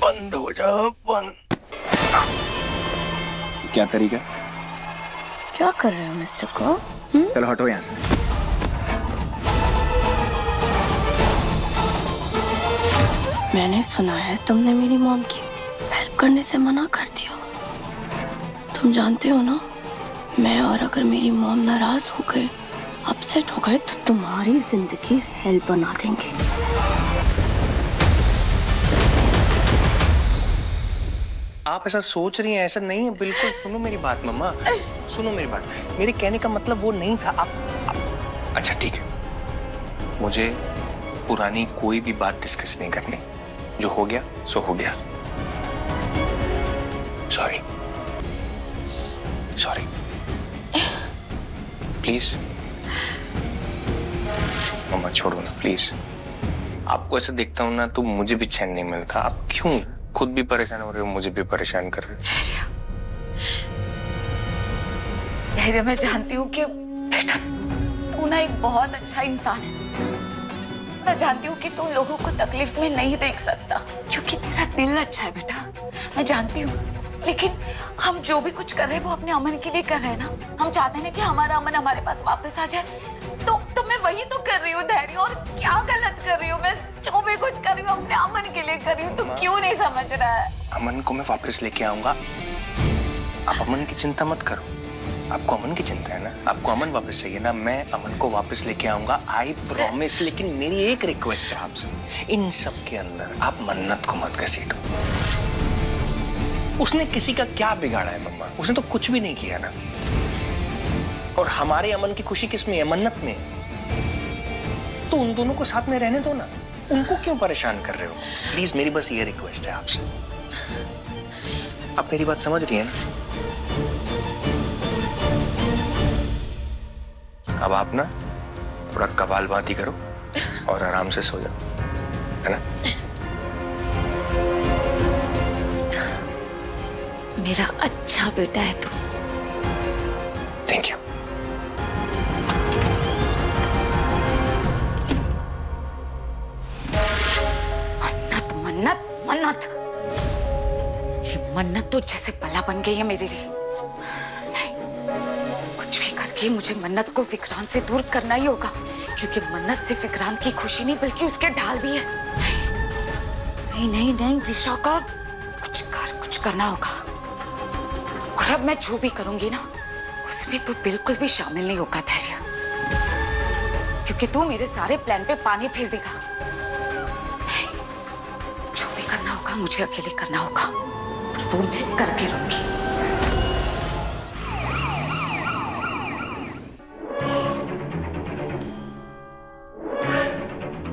बंद हो जा बंद। क्या तरीका? क्या कर रहे हो मिस्टर को? चलो हटो यहाँ से। मैंने सुना है तुमने मेरी मॉम की हेल्प करने से मना कर दिया। तुम जानते हो ना, मैं और अगर मेरी मॉम नाराज हो गए, अपसेट हो गए, तो तुम्हारी जिंदगी हेल बना देंगे। आप ऐसा सोच रही हैं, ऐसा नहीं है बिल्कुल। सुनो मेरी बात मम्मा, सुनो मेरी बात। मेरे कहने का मतलब वो नहीं था। आप अच्छा ठीक है, मुझे पुरानी कोई भी बात डिस्कस नहीं करनी। जो हो गया सो हो गया। सॉरी सॉरी प्लीज मम्मा छोड़ो ना प्लीज। आपको ऐसे देखता हूं ना तो मुझे भी चैन नहीं मिलता। आप क्यों खुद भी परेशान हो रहे हो, मुझे भी परेशान कर रहे हो। धैर्य, मैं जानती हूँ कि बेटा तू ना एक बहुत अच्छा इंसान है। मैं जानती हूँ कि तू लोगों को तकलीफ में नहीं देख सकता क्योंकि तेरा दिल अच्छा है बेटा, मैं जानती हूँ। लेकिन हम जो भी कुछ कर रहे हैं वो अपने अमन के लिए कर रहे हैं ना। हम चाहते हैं कि हमारा अमन हमारे पास वापस आ जाए। तो मैं वही तो कर रही हूँ धैर्य, और क्या गलत कर रही हूँ? मैं जो भी कुछ कर रही हूँ अपने अमन के लिए कर रही हूँ। तू क्यों नहीं समझ रहा है? अमन को मैं वापस लेके आऊंगा। आप अमन की चिंता मत करो। आपको अमन की चिंता है ना, आपको अमन वापस चाहिए ना। मैं अमन को वापस लेके आऊंगा, आई प्रॉमिस। लेकिन मेरी एक रिक्वेस्ट है आपसे, इन सब के अंदर आप मन्नत को मत घसीटो। उसने किसी का क्या बिगाड़ा है मम्मा? उसने तो कुछ भी नहीं किया ना। और हमारे अमन की खुशी किस में है? मन्नत में। तो उन दोनों को साथ में रहने दो ना। उनको क्यों परेशान कर रहे हो? प्लीज मेरी बस ये रिक्वेस्ट है आपसे। आप मेरी बात समझ रही हैं ना? अब आप ना थोड़ा कपालभाति करो और आराम से सो जाओ, है ना? मेरा अच्छा बेटा है तू। Thank you. मन्नत मन्नत मन्नत, ये मन्नत तो जैसे बला बन गई है मेरे लिए। नहीं, कुछ भी करके मुझे मन्नत को विक्रांत से दूर करना ही होगा, क्योंकि मन्नत से विक्रांत की खुशी नहीं बल्कि उसके ढाल भी है। नहीं नहीं नहीं विशाखा, कुछ करना होगा। और अब मैं जो भी करूंगी ना उसमें तू बिल्कुल भी शामिल नहीं होगा धैर्य, क्योंकि तू मेरे सारे प्लान पे पानी फेर देगा। नहीं, जो भी करना होगा मुझे अकेले करना होगा, और वो मैं करके रहूंगी।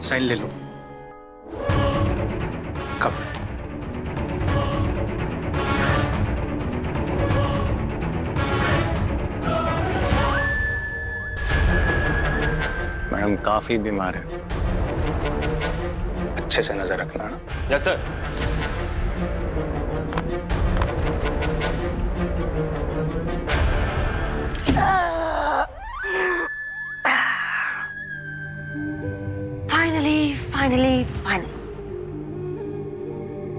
साइन ले लो। कब? मैडम काफी बीमार है, अच्छे से नजर रखना। Yes sir. फाइनली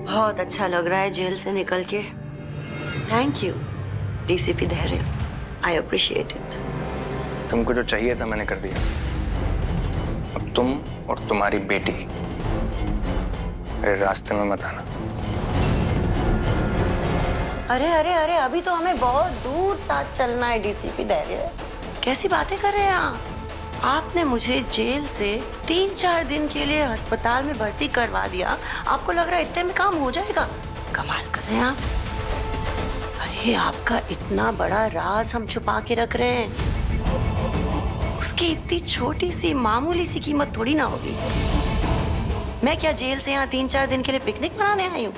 बहुत अच्छा लग रहा है जेल से निकल के। थैंक यू डीसीपी धैर्य, आई अप्रिशिएट इट। तुमको जो चाहिए था मैंने कर दिया। अब तुम और तुम्हारी बेटी मेरे रास्ते में मत आना। अरे अरे अरे, अभी तो हमें बहुत दूर साथ चलना है डीसीपी धैर्य। कैसी बातें कर रहे हैं आप? आपने मुझे जेल से 3-4 दिन के लिए अस्पताल में भर्ती करवा दिया। आपको लग रहा है इतने में काम हो जाएगा? कमाल कर रहे हैं आप। अरे आपका इतना बड़ा राज हम छुपा के रख रहे हैं, उसकी इतनी छोटी सी मामूली सी कीमत थोड़ी ना होगी। मैं क्या जेल से यहाँ 3-4 दिन के लिए पिकनिक मनाने आई हूँ?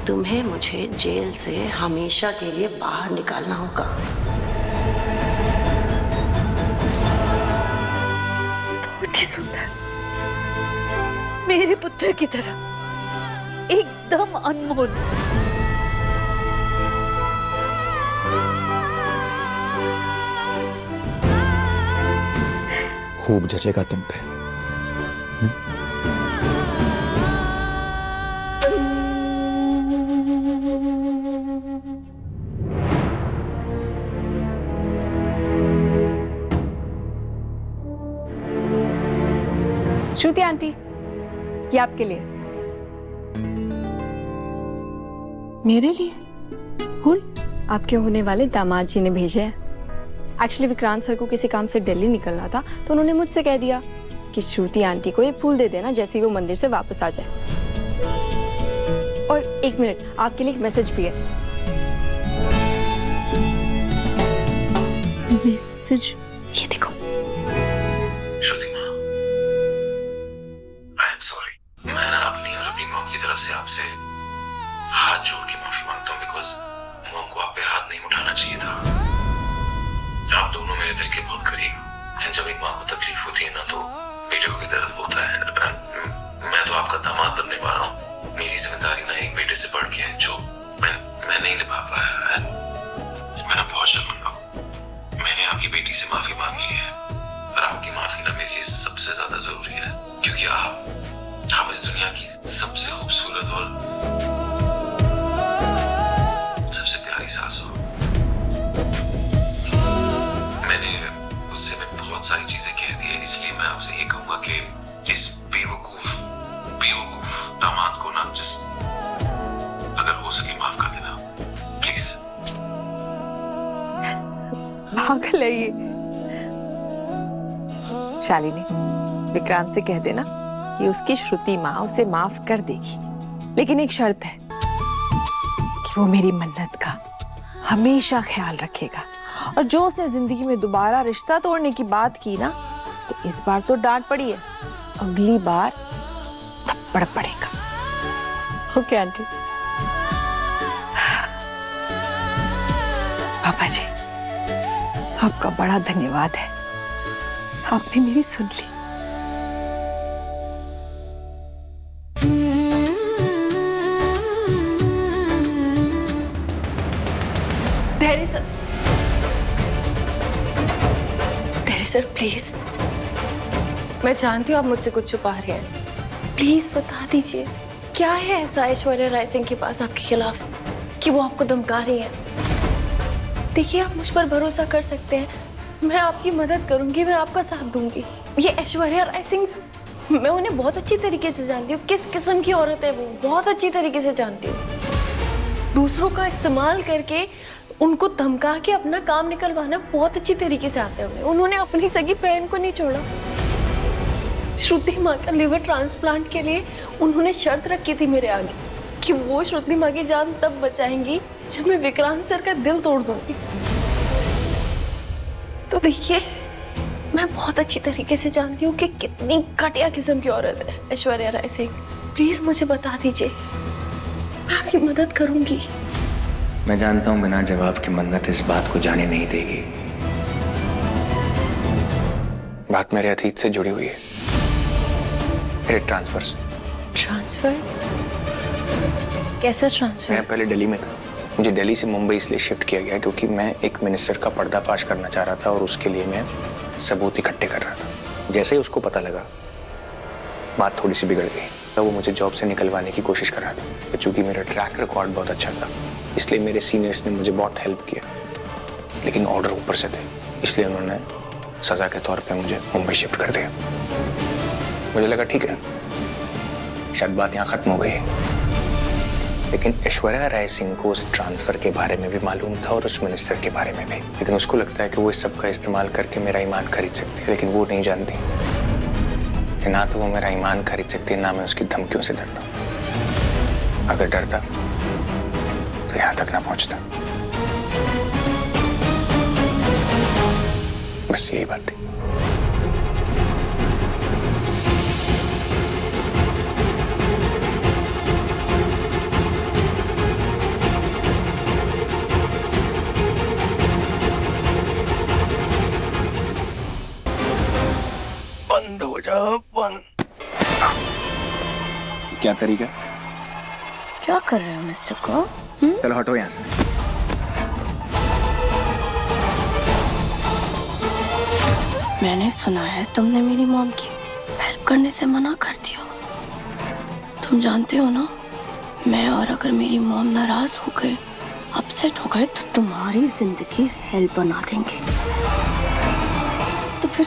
तुम्हें मुझे जेल से हमेशा के लिए बाहर निकालना होगा। बहुत ही सुंदर, मेरे पुत्र की तरह एकदम अनमोल। खूब जचेगा तुम पे। श्रुति आंटी, ये आपके लिए। मेरे लिए फूल? आपके होने वाले दामाद जी ने भेजे हैं। एक्चुअली विक्रांत सर को किसी काम से दिल्ली निकलना था, तो उन्होंने मुझसे कह दिया कि श्रुति आंटी को ये फूल दे देना जैसे ही वो मंदिर से वापस आ जाए। और एक मिनट, आपके लिए एक मैसेज भी है। मैसेज ये देखो। श्रुति माँ, आई एम सॉरी। मैं ना अपनी और अपनी मॉम की तरफ से आपसे हाथ जोड़ के माफी मांगता हूँ, बिकॉज मॉम को आप पे हाथ नहीं उठाना चाहिए था। आप दोनों मेरे दिल के बहुत करीब हैं। जब एक माँ को तकलीफ होती है ना, तो बेटे को भी दर्द होता है। मैं तो आपका दामाद बनने वाला हूँ। मेरी जिम्मेदारी ना एक बेटे से बढ़ के है, जो मैं नहीं निभा पाया है। मैं ना बहुत शर्मिंदा हूँ। मैंने आपकी बेटी से माफी मांग ली है, और आपकी माफी ना मेरे लिए सबसे ज्यादा जरूरी है, क्योंकि आप इस दुनिया की सबसे खूबसूरत और सबसे प्यारी सास हो। मैंने उससे बहुत सारी चीजें कह दी है, इसलिए मैं आपसे ये कहूंगा कि इस बेवकूफ दामाद को ना जस्ट अगर हो सके माफ कर देना प्लीज। पागल है ये। शालिनी, विक्रांत से कह देना कि उसकी श्रुति माँ उसे माफ कर देगी, लेकिन एक शर्त है कि वो मेरी मन्नत का हमेशा ख्याल रखेगा, और जो उसने जिंदगी में दोबारा रिश्ता तोड़ने की बात की ना, तो इस बार तो डांट पड़ी है, अगली बार थप्पड़ पड़ेगा। Okay aunty. पापा जी, आपका बड़ा धन्यवाद है, आपने मेरी सुन ली। धैर्य सर प्लीज। मैं जानती हूँ आप मुझसे कुछ छुपा रहे हैं, प्लीज बता दीजिए क्या है ऐसा ऐश्वर्या राय सिंह के पास आपके खिलाफ कि वो आपको धमका रही है। देखिए, आप मुझ पर भरोसा कर सकते हैं, मैं आपकी मदद करूंगी, मैं आपका साथ दूंगी। ये ऐश्वर्या राय सिंह, मैं उन्हें बहुत अच्छी तरीके से जानती हूँ, किस किस्म की औरत है वो, बहुत अच्छी तरीके से जानती हूँ। दूसरों का इस्तेमाल करके उनको धमका के अपना काम निकलवाना बहुत अच्छी तरीके से आता है उन्हें। उन्होंने अपनी सगी बहन को नहीं छोड़ा। श्रुति माँ का लिवर ट्रांसप्लांट के लिए उन्होंने शर्त रखी थी मेरे आगे कि वो श्रुति माँ की जान तब बचाएंगी जब मैं विक्रांत सर का दिल तोड़ दूंगी। तो देखिए, मैं बहुत अच्छी तरीके से जानती हूँ कि कितनी घटिया किस्म की औरत है ऐश्वर्या राय सिंह। प्लीज मुझे बता दीजिए, मैं आपकी मदद करूंगी। मैं जानता हूं बिना जवाब की मन्नत इस बात को जाने नहीं देगी। बात मेरे अतीत से जुड़ी हुई है, मेरे ट्रांसफर से। ट्रांसफर? कैसा ट्रांसफर? मैं पहले दिल्ली में था, मुझे दिल्ली से मुंबई इसलिए शिफ्ट किया गया क्योंकि मैं एक मिनिस्टर का पर्दाफाश करना चाह रहा था, और उसके लिए मैं सबूत इकट्ठे कर रहा था। जैसे ही उसको पता लगा, बात थोड़ी सी बिगड़ गई। तो वो मुझे जॉब से निकलवाने की कोशिश कर रहा था। चूंकि मेरा ट्रैक रिकॉर्ड बहुत अच्छा था, इसलिए मेरे सीनियर्स ने मुझे बहुत हेल्प किया, लेकिन ऑर्डर ऊपर से थे, इसलिए उन्होंने सजा के तौर पे मुझे मुंबई शिफ्ट कर दिया। मुझे लगा ठीक है, शायद बात यहाँ खत्म हो गई है, लेकिन ऐश्वर्या राय सिंह को उस ट्रांसफर के बारे में भी मालूम था और उस मिनिस्टर के बारे में भी। लेकिन उसको लगता है कि वो इस सब का इस्तेमाल करके मेरा ईमान खरीद सकती है, लेकिन वो नहीं जानती कि ना तो वो मेरा ईमान खरीद सकती है, ना मैं उसकी धमकियों से डरता हूँ। अगर डरता तो यहाँ तक ना पहुंचता। बस यही बात थी। बंद हो जा, बंद। क्या तरीका? क्या कर रहे हो मिस्टर को? चलो हटो यहाँ से। मैंने सुना है तुमने मेरी मॉम की हेल्प करने से मना कर दिया। तुम जानते हो ना, मैं और अगर मेरी मॉम नाराज हो गए, अपसेट हो गए, तो तुम्हारी जिंदगी हेल बना देंगे। तो फिर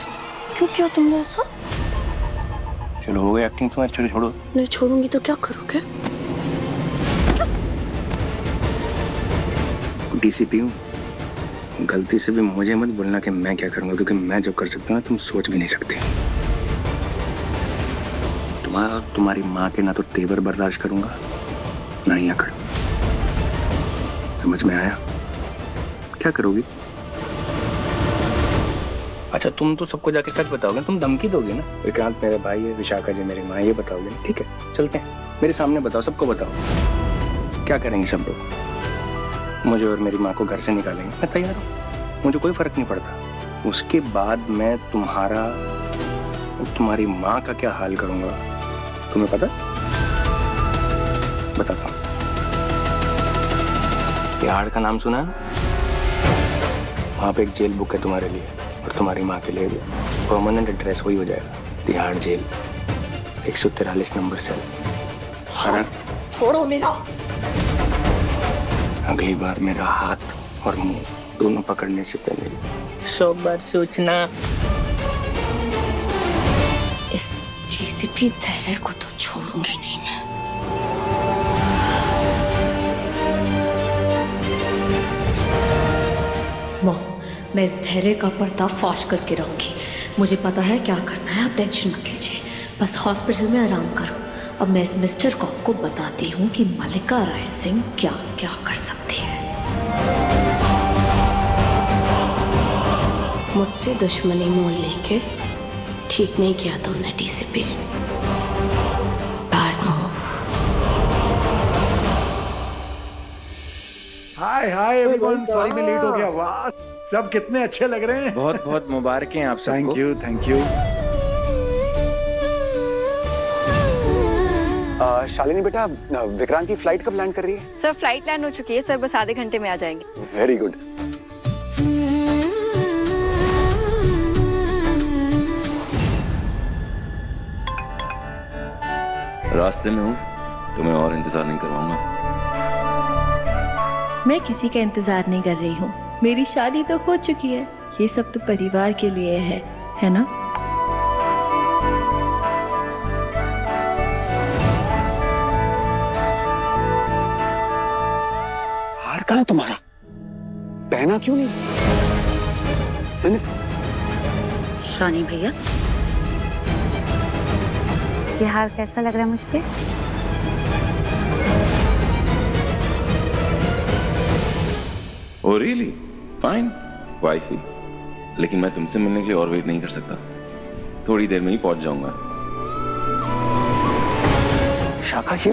क्यों किया तुमने ऐसा? चलो हो गया एक्टिंग तुम्हारी, चलो छोड़ो। नहीं छोड़ूंगी तो क्या करोगे? डीसीपी हूँ, गलती से भी मुझे मत बोलना कि मैं क्या करूंगा, क्योंकि मैं जो कर सकता हूँ तुम सोच भी नहीं सकते। तुम्हारा और तुम्हारी माँ के ना तो तेवर बर्दाश्त करूंगा ना ही अकड़। समझ में आया? क्या करोगी? अच्छा तुम तो सबको जाके सच बताओगे, तुम धमकी दोगे ना? विक्रांत मेरे भाई है, विशाखा जी मेरी माँ, ये बताओगे? ठीक है चलते हैं, मेरे सामने बताओ, सबको बताओ। क्या करेंगे सब लोग? मुझे और मेरी माँ को घर से निकालेंगे, मैं तैयार हूँ, मुझे कोई फर्क नहीं पड़ता। उसके बाद मैं तुम्हारा और तुम्हारी माँ का क्या हाल करूंगा तुम्हें पता? बताता हूँ। तिहाड़ का नाम सुना है ना? वहां पे एक जेल बुक है तुम्हारे लिए और तुम्हारी माँ के लिए भी। परमानेंट एड्रेस वही हो जाएगा, तिहाड़ जेल, 143 नंबर सेल। छोड़ो मेरा। अगली बार मेरा हाथ और मुंह दोनों पकड़ने से पहले 100 बार सोचना। इस डीसीपी धैर्य को तो छोड़ूंगी नहीं मैं। मैं इस धैर्य का पर्दाफाश करके रहूंगी। मुझे पता है क्या करना है, आप टेंशन मत लीजिए, बस हॉस्पिटल में आराम करो। अब मैं इस मिस्टर कॉप को बताती हूँ कि मल्लिका राय सिंह क्या क्या कर सकती है। मुझसे दुश्मनी मोल लेके ठीक नहीं किया तुमने DCP. Bad move. Hi everyone, sorry मैं लेट हो गया। वाह सब कितने अच्छे लग रहे हैं। बहुत बहुत मुबारक हैं आप सबको। Thank you. शालिनी बेटा, विक्रांत की फ्लाइट कब लैंड कर रही है? सर फ्लाइट लैंड हो चुकी है सर, बस आधे घंटे में आ जाएंगे। Very good. रास्ते में हूँ, तुम्हें और इंतजार नहीं करवाऊंगा। मैं किसी का इंतजार नहीं कर रही हूँ, मेरी शादी तो हो चुकी है। ये सब तो परिवार के लिए है ना? हार कहाँ तुम्हारा? पहना क्यों नहीं? मैंने शानी भैया, ये हार कैसा लग रहा है मुझ पे? Oh really? फाइन वाइफी, लेकिन मैं तुमसे मिलने के लिए और वेट नहीं कर सकता, थोड़ी देर में ही पहुंच जाऊंगा। शाखा, ये